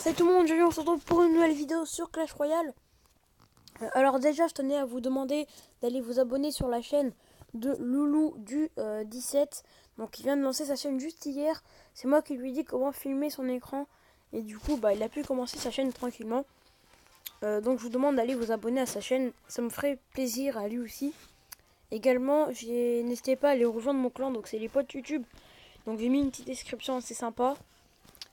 Salut tout le monde, aujourd'hui on se retrouve pour une nouvelle vidéo sur Clash Royale. Alors déjà je tenais à vous demander d'aller vous abonner sur la chaîne de Loulou du 17. Donc il vient de lancer sa chaîne juste hier. C'est moi qui lui ai dit comment filmer son écran. Et du coup il a pu commencer sa chaîne tranquillement. Donc je vous demande d'aller vous abonner à sa chaîne. Ça me ferait plaisir à lui aussi. Également n'hésitez pas à aller rejoindre mon clan. Donc c'est les potes YouTube. Donc j'ai mis une petite description assez sympa.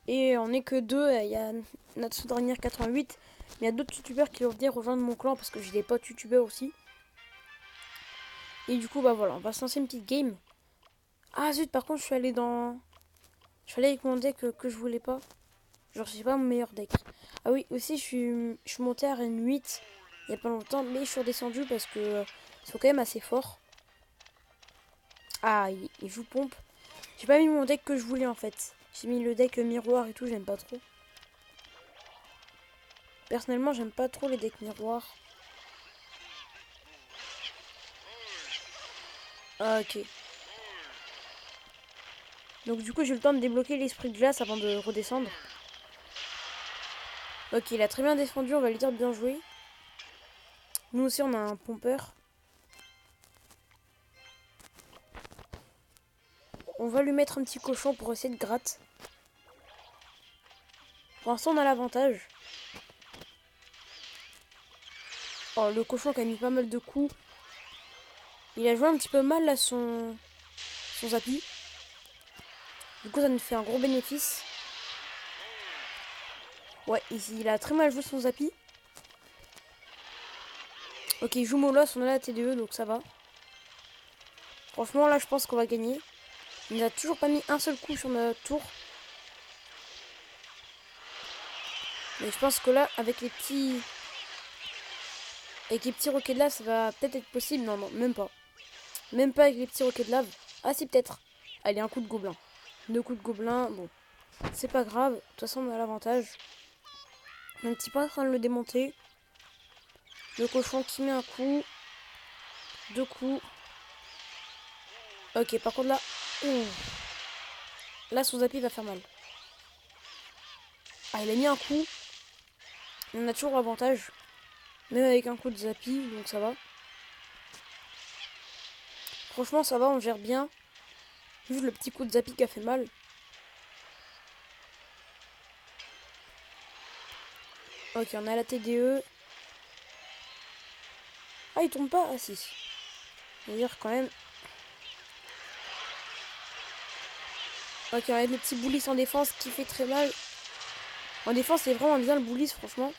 Et on n'est que deux, il y a notre dernière 88. Mais il y a d'autres youtubeurs qui vont venir rejoindre mon clan parce que j'ai des potes youtubeurs aussi. Et du coup, bah voilà, on va se lancer une petite game. Ah zut, par contre, je suis allé avec mon deck que je voulais pas. Genre, c'est pas mon meilleur deck. Ah oui, aussi, je suis monté à Reine 8 il y a pas longtemps. Mais je suis redescendu parce que ils sont quand même assez forts. Ah, il joue pompe. J'ai pas mis mon deck que je voulais en fait. J'ai mis le deck miroir et tout, j'aime pas trop. Personnellement, j'aime pas trop les decks miroirs. Ah, ok. Donc du coup, j'ai eu le temps de débloquer l'esprit de glace avant de redescendre. Ok, il a très bien défendu, on va lui dire bien joué. Nous aussi, on a un pompeur. On va lui mettre un petit cochon pour essayer de gratte. Pour l'instant, on a l'avantage. Oh, le cochon qui a mis pas mal de coups. Il a joué un petit peu mal là son Zappy. Du coup, ça nous fait un gros bénéfice. Ouais, il a très mal joué son Zappy. Ok, il joue Molos, on a la TDE, donc ça va. Franchement, là, je pense qu'on va gagner. Il n'a toujours pas mis un seul coup sur notre tour. Mais je pense que là, avec les petits roquets de lave, ça va peut-être être possible. Non, non, même pas. Même pas avec les petits roquets de lave. Ah si, peut-être. Allez, un coup de gobelin. 2 coups de gobelin, bon. C'est pas grave. De toute façon, on a l'avantage. On est un petit peu en train de le démonter. Le cochon qui met un coup. 2 coups. Ok, par contre là... ouh. Là, son Zappy va faire mal. Ah, il a mis un coup. On a toujours l'avantage. Même avec un coup de Zappy, donc ça va. Franchement, ça va, on gère bien. Juste le petit coup de Zappy qui a fait mal. Ok, on a la TDE. Ah, il tombe pas? Ah, si. C'est-à-dire quand même... Ok, on a le petit Boulis en défense qui fait très mal. En défense, c'est vraiment bien le Boulis, franchement.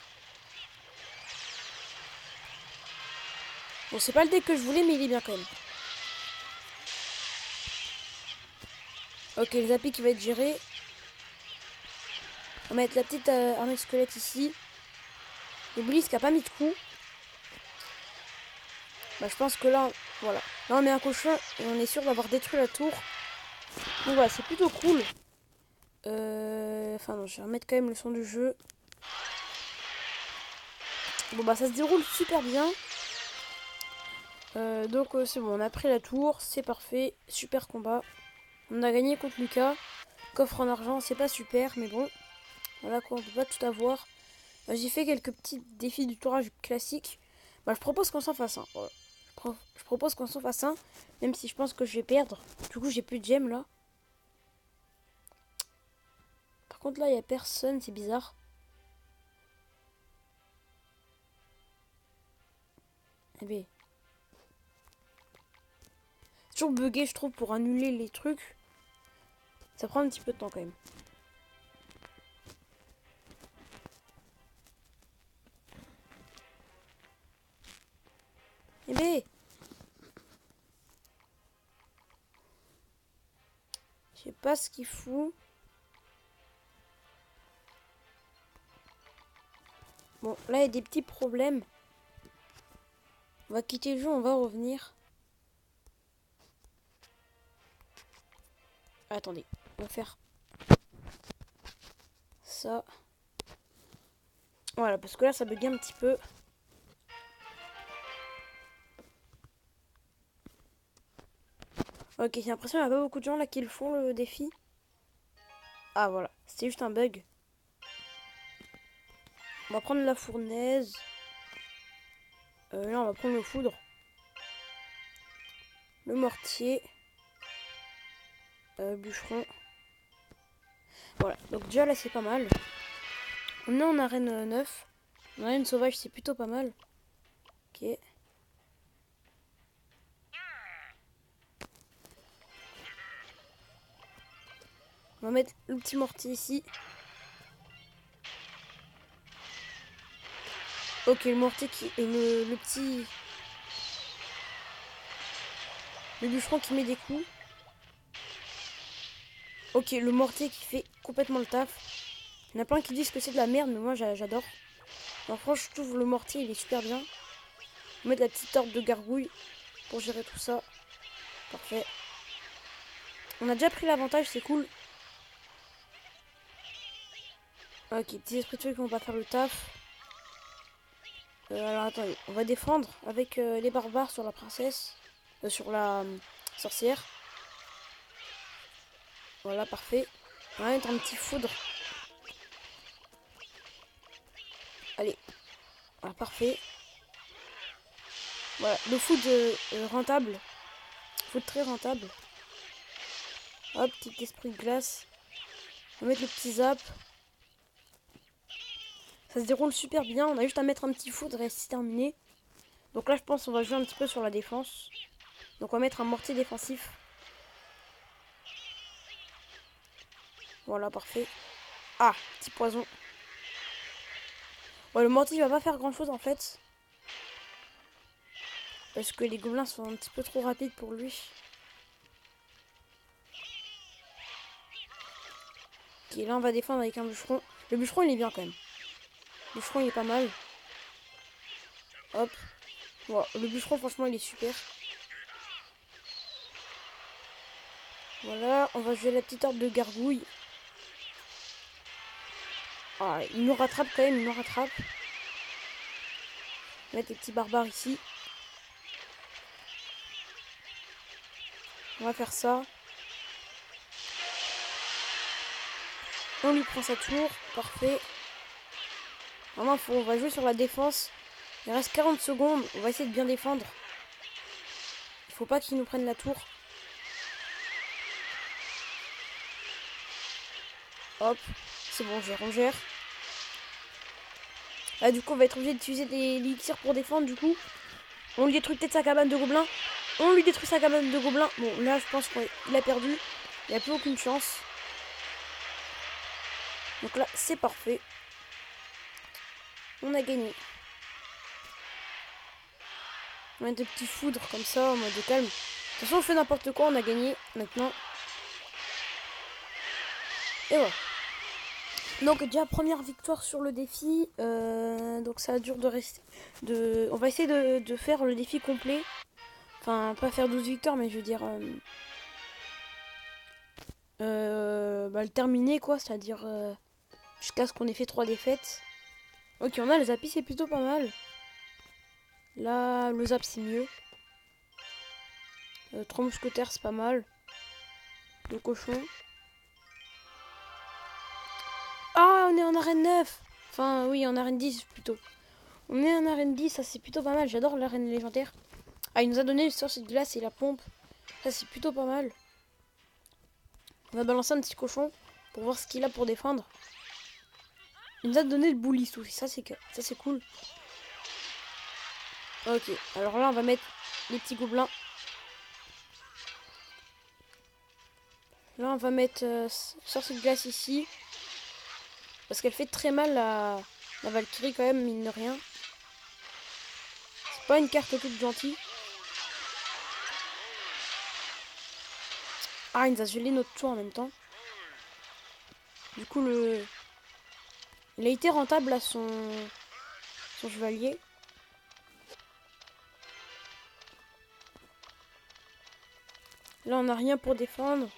Bon, c'est pas le deck que je voulais, mais il est bien quand même. Ok, le Zappy qui va être géré. On va mettre la petite armée de squelette ici. Le Boulis qui a pas mis de coup. Bah, je pense que là, voilà. Là, on met un cochon et on est sûr d'avoir détruit la tour. Donc voilà, c'est plutôt cool. Enfin non, je vais remettre quand même le son du jeu. Bon bah ça se déroule super bien. Donc c'est bon, on a pris la tour, c'est parfait, super combat. On a gagné contre Lucas. Coffre en argent, c'est pas super, mais bon. Voilà quoi, on peut pas tout avoir. J'ai fait quelques petits défis du tourage classique. Bah je propose qu'on s'en fasse un. Voilà. Je propose qu'on s'en fasse un, même si je pense que je vais perdre. Du coup j'ai plus de gemmes là. Par contre là il y a personne, c'est bizarre. Eh ben. C'est toujours bugué je trouve pour annuler les trucs. Ça prend un petit peu de temps quand même. Eh ben. Je sais pas ce qu'il fout. Bon, là, il y a des petits problèmes. On va quitter le jeu, on va revenir. Attendez, on va faire ça. Voilà, parce que là, ça bug un petit peu. Ok, j'ai l'impression qu'il n'y a pas beaucoup de gens là qui le font, le défi. Ah, voilà, c'était juste un bug. On va prendre la fournaise. Là, on va prendre le foudre. Le mortier. Bûcheron. Voilà, donc déjà là c'est pas mal. On est en arène 9. En arène sauvage c'est plutôt pas mal. Ok. On va mettre le petit mortier ici. Ok, le mortier qui est le petit... Le bûcheron qui met des coups. Ok, le mortier qui fait complètement le taf. Il y en a plein qui disent que c'est de la merde, mais moi j'adore. Alors franchement, je trouve le mortier il est super bien. On va mettre la petite orbe de gargouille pour gérer tout ça. Parfait. On a déjà pris l'avantage, c'est cool. Ok, petits esprits de feu qui vont pas faire le taf. Alors attendez, on va défendre avec les barbares sur la princesse. Sur la sorcière. Voilà, parfait. On va mettre un petit foudre. Allez. Voilà, parfait. Voilà, le foudre rentable. Foudre très rentable. Hop, petit esprit de glace. On va mettre le petit zap. Ça se déroule super bien. On a juste à mettre un petit foudre et c'est terminé. Donc là, je pense qu'on va jouer un petit peu sur la défense. Donc on va mettre un mortier défensif. Voilà, parfait. Ah, petit poison. Ouais, le mortier il va pas faire grand chose en fait. Parce que les gobelins sont un petit peu trop rapides pour lui. Ok, là on va défendre avec un bûcheron. Le bûcheron il est bien quand même. Le bûcheron il est pas mal. Hop. Voilà, le bûcheron franchement il est super. Voilà, on va jouer la petite orbe de gargouille. Ah, il nous rattrape quand même, il nous rattrape. On va mettre les petits barbares ici. On va faire ça. On lui prend sa tour. Parfait. Vraiment, on va jouer sur la défense. Il reste 40 secondes. On va essayer de bien défendre. Il faut pas qu'ils nous prennent la tour. Hop. C'est bon, on gère. Là, du coup, on va être obligé d'utiliser des élixirs pour défendre. Du coup, on lui détruit peut-être sa cabane de gobelins. On lui détruit sa cabane de gobelins. Bon, là, je pense qu'il a perdu. Il n'y a plus aucune chance. Donc là, c'est parfait. On a gagné. On a des petits foudres comme ça, en mode calme. De toute façon, on fait n'importe quoi, on a gagné maintenant. Et voilà. Donc déjà première victoire sur le défi. Donc ça dure de rester. On va essayer de faire le défi complet. Enfin, pas faire 12 victoires, mais je veux dire... le terminer quoi, c'est-à-dire jusqu'à ce qu'on ait fait 3 défaites. Ok, on a le zappy, c'est plutôt pas mal. Là, le zap c'est mieux. 3 mousquetaires, c'est pas mal. Le cochon. Ah, on est en arène 9. Enfin, oui, en arène 10 plutôt. On est en arène 10, ça c'est plutôt pas mal. J'adore l'arène légendaire. Ah, il nous a donné le sorcier de glace et la pompe. Ça c'est plutôt pas mal. On va balancer un petit cochon pour voir ce qu'il a pour défendre. Il nous a donné le boulis aussi, ça c'est cool. Ok, alors là on va mettre les petits gobelins. Là on va mettre sorcier de glace ici. Parce qu'elle fait très mal la Valkyrie quand même, mine de rien. C'est pas une carte toute gentille. Ah, il nous a gelé notre tour en même temps. Du coup, il a été rentable à son chevalier. Là, on n'a rien pour défendre.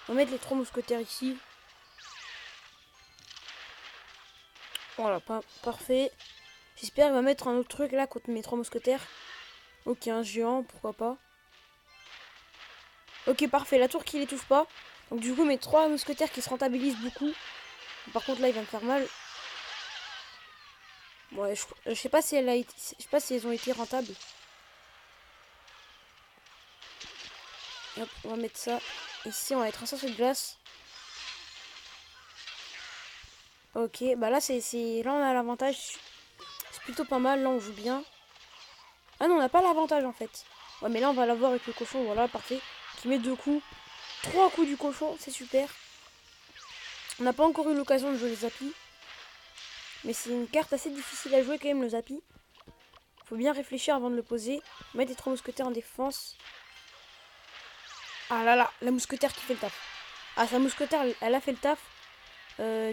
On va mettre les 3 mousquetaires ici. Voilà, parfait. J'espère qu'il va mettre un autre truc là contre mes 3 mousquetaires. Ok, un géant, pourquoi pas. Ok, parfait. La tour qui les touche pas. Donc du coup, mes 3 mousquetaires qui se rentabilisent beaucoup. Par contre là il va me faire mal. Bon, je sais pas si elle a été, je sais pas si elles ont été rentables. Hop, on va mettre ça. Ici on va mettre un sur de glace. Ok, bah là là on a l'avantage. C'est plutôt pas mal, là on joue bien. Ah non, on n'a pas l'avantage en fait. Ouais, mais là on va l'avoir avec le cochon, voilà, parfait. Qui met 2 coups. 3 coups du cochon, c'est super. On n'a pas encore eu l'occasion de jouer le Zappy. Mais c'est une carte assez difficile à jouer quand même, le Zappy. Faut bien réfléchir avant de le poser. Mettre les 3 mousquetaires en défense. Ah là là, la mousquetaire qui fait le taf. Ah, sa mousquetaire, elle a fait le taf.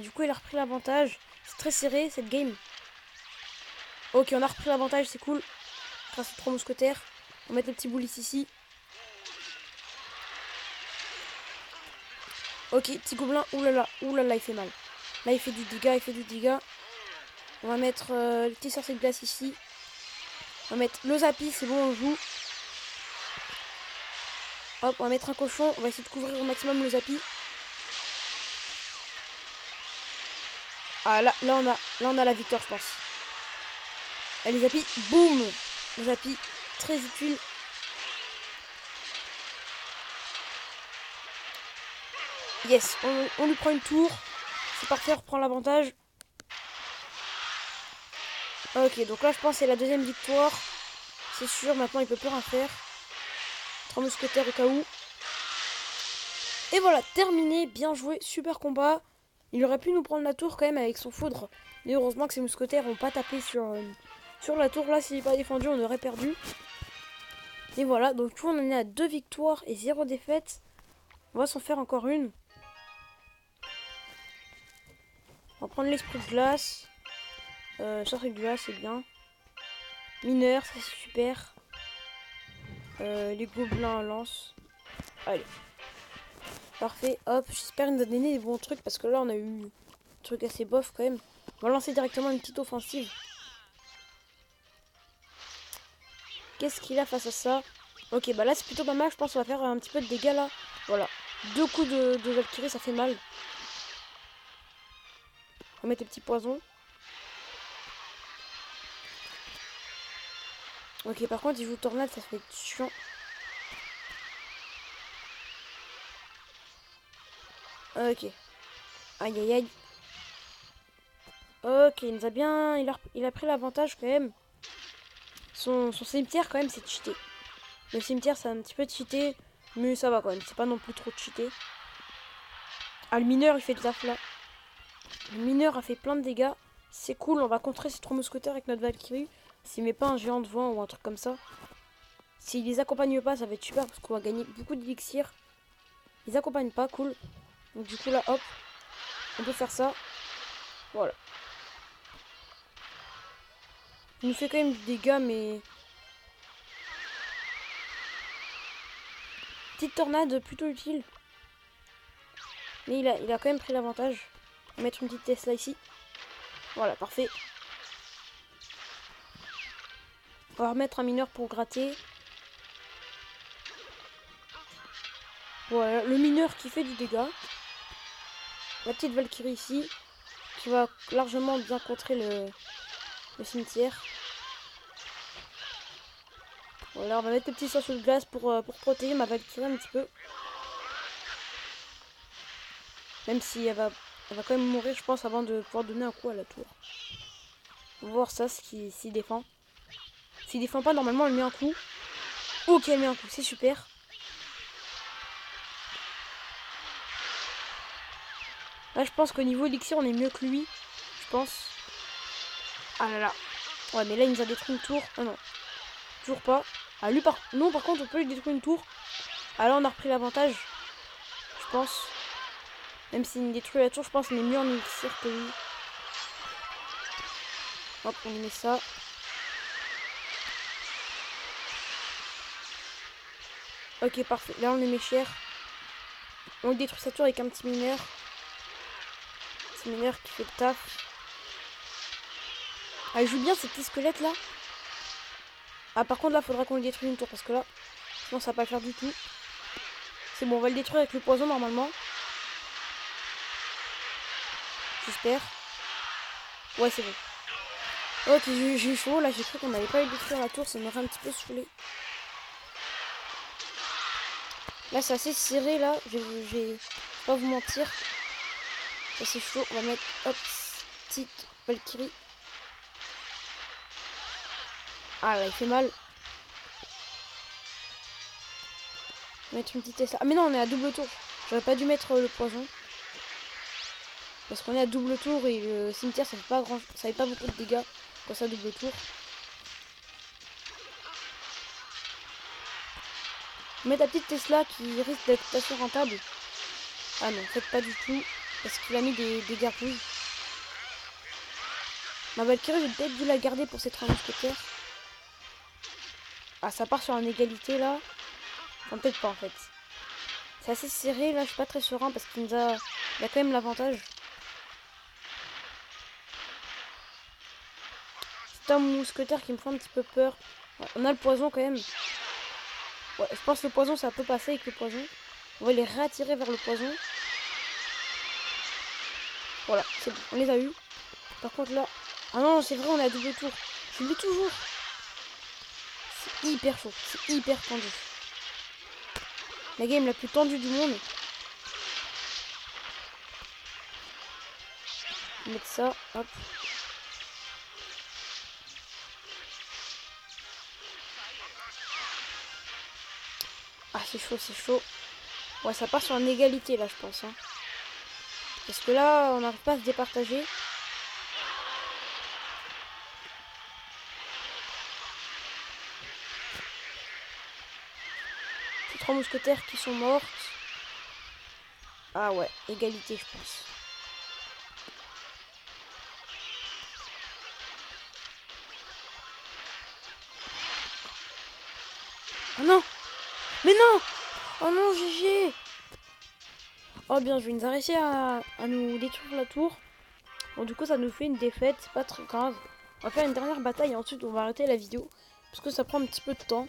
Du coup, elle a repris l'avantage. C'est très serré cette game. Ok, on a repris l'avantage, c'est cool. Grâce aux 3 mousquetaires. On va mettre le petit boulis ici. Ok, petit gobelin. Oulala, oulala, il fait mal. Là, il fait du dégât, il fait du dégât. On va mettre le petit sorcier de glace ici. On va mettre le Zappy, c'est bon, on joue. Hop, on va mettre un cochon. On va essayer de couvrir au maximum le Zappy. Ah, là on a la victoire, je pense. Allez, Zappy, boum. Le Zappy, très utile. Yes, on lui prend une tour. C'est parfait, on reprend l'avantage. Ok, donc là, je pense que c'est la deuxième victoire. C'est sûr, maintenant, il peut plus rien faire. 3 mousquetaires au cas où. Et voilà, terminé, bien joué, super combat. Il aurait pu nous prendre la tour quand même avec son foudre. Mais heureusement que ces mousquetaires n'ont pas tapé sur la tour. Là, s'il n'est pas défendu, on aurait perdu. Et voilà, donc on en est à 2 victoires et 0 défaite. On va s'en faire encore une. On va prendre l'esprit de glace. Sorcier de glace, c'est bien. Mineur, ça c'est super. Les gobelins lance. Allez. Parfait, hop, j'espère qu'il nous a donné des bons trucs parce que là on a eu un truc assez bof quand même. On va lancer directement une petite offensive. Qu'est-ce qu'il a face à ça? Ok, bah là c'est plutôt pas mal, je pense qu'on va faire un petit peu de dégâts là. Voilà, 2 coups de Valkyrie, ça fait mal. On va mettre les petits poisons. Ok, par contre il joue tornade, ça fait chiant. Ok. Aïe aïe aïe. Ok, il nous a bien. Il a pris l'avantage quand même. Son cimetière quand même c'est cheaté. Le cimetière c'est un petit peu cheaté. Mais ça va quand même, c'est pas non plus trop cheaté. Ah, le mineur il fait le taf là. Le mineur a fait plein de dégâts. C'est cool, on va contrer ces 3 mousquetaires avec notre Valkyrie. S'il met pas un géant devant ou un truc comme ça. S'il les accompagne pas, ça va être super parce qu'on va gagner beaucoup d'élixir. Ils accompagnent pas, cool. Donc du coup là, hop, on peut faire ça. Voilà. Il nous fait quand même du dégât, mais... Petite tornade plutôt utile. Mais il a quand même pris l'avantage. On va mettre une petite Tesla ici. Voilà, parfait. On va remettre un mineur pour gratter. Voilà, le mineur qui fait du dégât. La petite Valkyrie ici, qui va largement bien contrer le cimetière. Voilà, on va mettre le petit sorcier de glace pour protéger ma Valkyrie un petit peu. Même si elle va quand même mourir, je pense, avant de pouvoir donner un coup à la tour. On va voir ça, s'il défend. S'il défend pas, normalement, elle met un coup. Ok, elle met un coup, c'est super. Là, je pense qu'au niveau élixir, on est mieux que lui. Je pense. Ah là là. Ouais, mais là, il nous a détruit une tour. Ah non. Toujours pas. Ah, lui, non, par contre, on peut lui détruire une tour. Ah là, on a repris l'avantage. Je pense. Même s'il nous détruit la tour, je pense qu'on est mieux en élixir que lui. Hop, on lui met ça. Ok, parfait. Là, on lui met cher. On détruit sa tour avec un petit mineur. Petit mineur qui fait le taf. Ah, il joue bien ces petits squelettes là. Ah, par contre, là, faudra qu'on le détruise une tour parce que là, sinon, ça va pas le faire du tout. C'est bon, on va le détruire avec le poison normalement. J'espère. Ouais, c'est bon. Ok, j'ai eu chaud. Là, j'ai cru qu'on n'avait pas eu de détruire la tour. Ça m'aurait un petit peu saoulé. Là, c'est assez serré, là. Je vais pas vous mentir. Ça, c'est chaud. On va mettre, hop, petite Valkyrie. Ah, là, il fait mal. On va mettre une petite Tesla. Ah, mais non, on est à double tour. J'aurais pas dû mettre le poison. Parce qu'on est à double tour et le cimetière, ça fait pas beaucoup de dégâts quand ça double tour. Mettre la petite Tesla qui risque d'être assez rentable. Ah non, en fait pas du tout. Parce qu'il a mis des gargouilles. Ma Valkyrie, j'ai peut-être dû la garder pour ces 3 mousquetaires. Ah, ça part sur une égalité là. Enfin, peut-être pas en fait. C'est assez serré là, je suis pas très serein parce qu'il a quand même l'avantage. C'est un mousquetaire qui me fait un petit peu peur. Ouais, on a le poison quand même. Ouais, je pense que le poison ça peut passer avec le poison. On va les réattirer vers le poison. Voilà, c'est bon, on les a eu. Par contre là... Ah non, c'est vrai, on est à double tour. Je l'ai toujours. C'est hyper chaud, c'est hyper tendu. La game la plus tendue du monde. On va mettre ça, hop. Ah, c'est chaud, c'est chaud. Ouais, ça part sur une égalité là, je pense. Hein. Parce que là, on n'arrive pas à se départager. C'est 3 mousquetaires qui sont mortes. Ah ouais, égalité, je pense. Oh non! Mais non! Oh non, GG! Oh bien, je vais nous arrêter à nous détruire la tour. Bon, du coup, ça nous fait une défaite, c'est pas très grave. On va faire une dernière bataille et ensuite on va arrêter la vidéo. Parce que ça prend un petit peu de temps.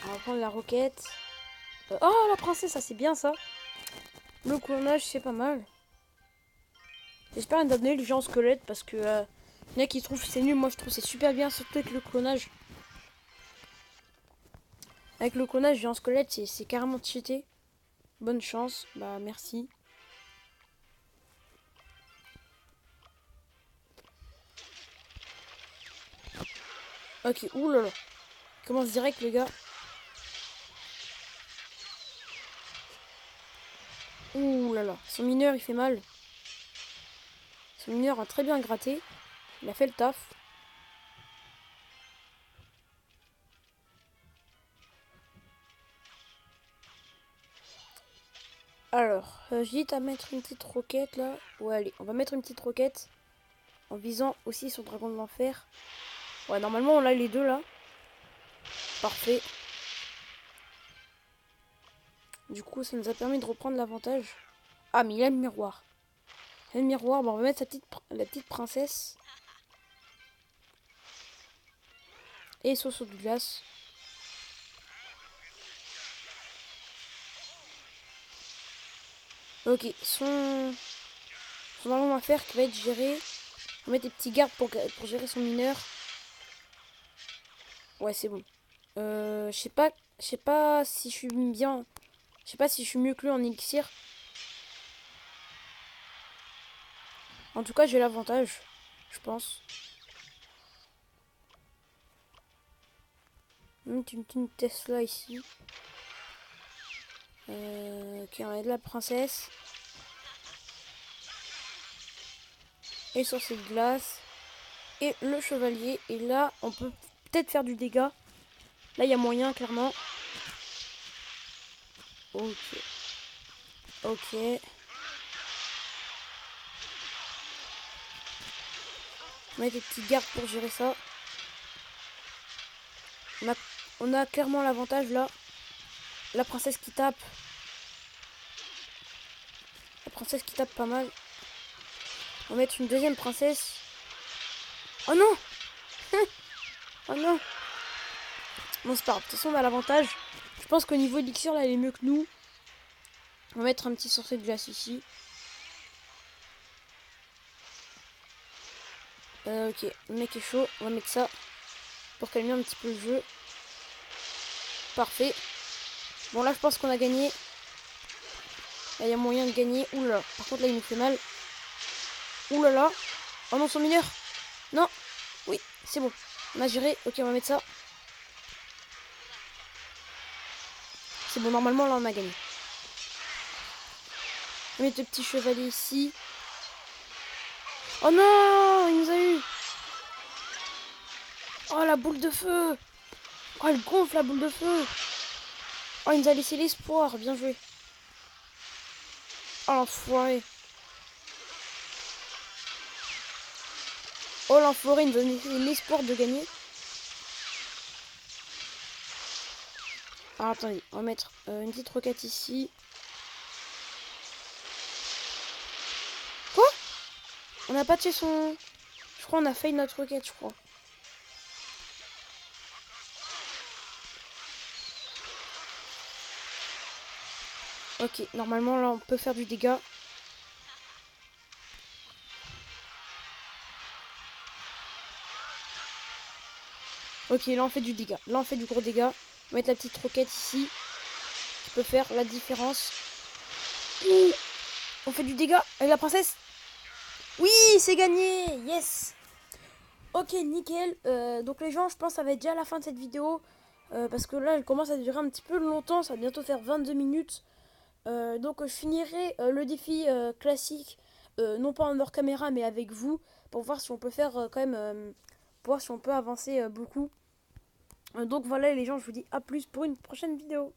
On va prendre la roquette. Oh, la princesse, ça c'est bien ça. Le clonage, c'est pas mal. J'espère donner le géant squelette parce que il y en a qui trouvent c'est nul. Moi, je trouve c'est super bien, surtout avec le clonage. Avec le clonage, géant squelette, c'est carrément cheaté. Bonne chance, bah merci. Ok, oulala. Il commence direct, les gars. Oulala. Son mineur, il fait mal. Son mineur a très bien gratté. Il a fait le taf. Alors, j'hésite à mettre une petite roquette là. Ouais, allez, on va mettre une petite roquette. En visant aussi son dragon de l'enfer. Ouais, normalement, on a les deux là. Parfait. Du coup, ça nous a permis de reprendre l'avantage. Ah, mais il a le miroir. Il a le miroir. Bon, on va mettre la petite princesse. Et sauce de glace. Ok, son arme à faire qui va être géré. On va mettre des petits gardes pour gérer son mineur. Ouais, c'est bon. Je sais pas si je suis bien. Je sais pas si je suis mieux que lui en élixir. En tout cas, j'ai l'avantage, je pense. On va mettre une petite Tesla ici. Ok, on a de la princesse. Et sur cette glace. Et le chevalier. Et là, on peut peut-être faire du dégât. Là, il y a moyen, clairement. Ok. Ok. On met des petits gardes pour gérer ça. On a clairement l'avantage là. La princesse qui tape. La princesse qui tape pas mal. On va mettre une deuxième princesse. Oh non. Oh non. Bon, c'est pas grave. De toute façon, on a l'avantage. Je pense qu'au niveau élixir, là, elle est mieux que nous. On va mettre un petit sorcier de glace ici. Ok, le mec est chaud. On va mettre ça pour calmer un petit peu le jeu. Parfait. Bon, là, je pense qu'on a gagné. Là, il y a moyen de gagner. Ouh là là. Par contre, là, il nous fait mal. Ouh là là. Oh non, son mineur. Non. Oui, c'est bon. On a géré. Ok, on va mettre ça. C'est bon, normalement, là, on a gagné. On va mettre le petit chevalier ici. Oh non, il nous a eu. Oh, la boule de feu. Oh, elle gonfle, la boule de feu. Oh, il nous a laissé l'espoir. Bien joué. Oh, l'enfoiré. Oh, l'enfoiré, il nous a laissé l'espoir de gagner. Alors, attendez, on va mettre une petite roquette ici. Quoi? On n'a pas tué son... Je crois qu'on a failli notre roquette, je crois. Ok, normalement, là, on peut faire du dégât. Ok, là, on fait du dégât. Là, on fait du gros dégât. On va mettre la petite roquette ici. Qui peut faire la différence. Ouh, on fait du dégât avec la princesse. Oui, c'est gagné. Yes. Ok, nickel. Donc les gens, je pense que ça va être déjà la fin de cette vidéo. Parce que là, elle commence à durer un petit peu longtemps. Ça va bientôt faire 22 minutes. Donc je finirai le défi classique. Non pas en hors caméra, mais avec vous. Pour voir si on peut faire quand même... pour voir si on peut avancer beaucoup. Donc voilà les gens, je vous dis à plus pour une prochaine vidéo.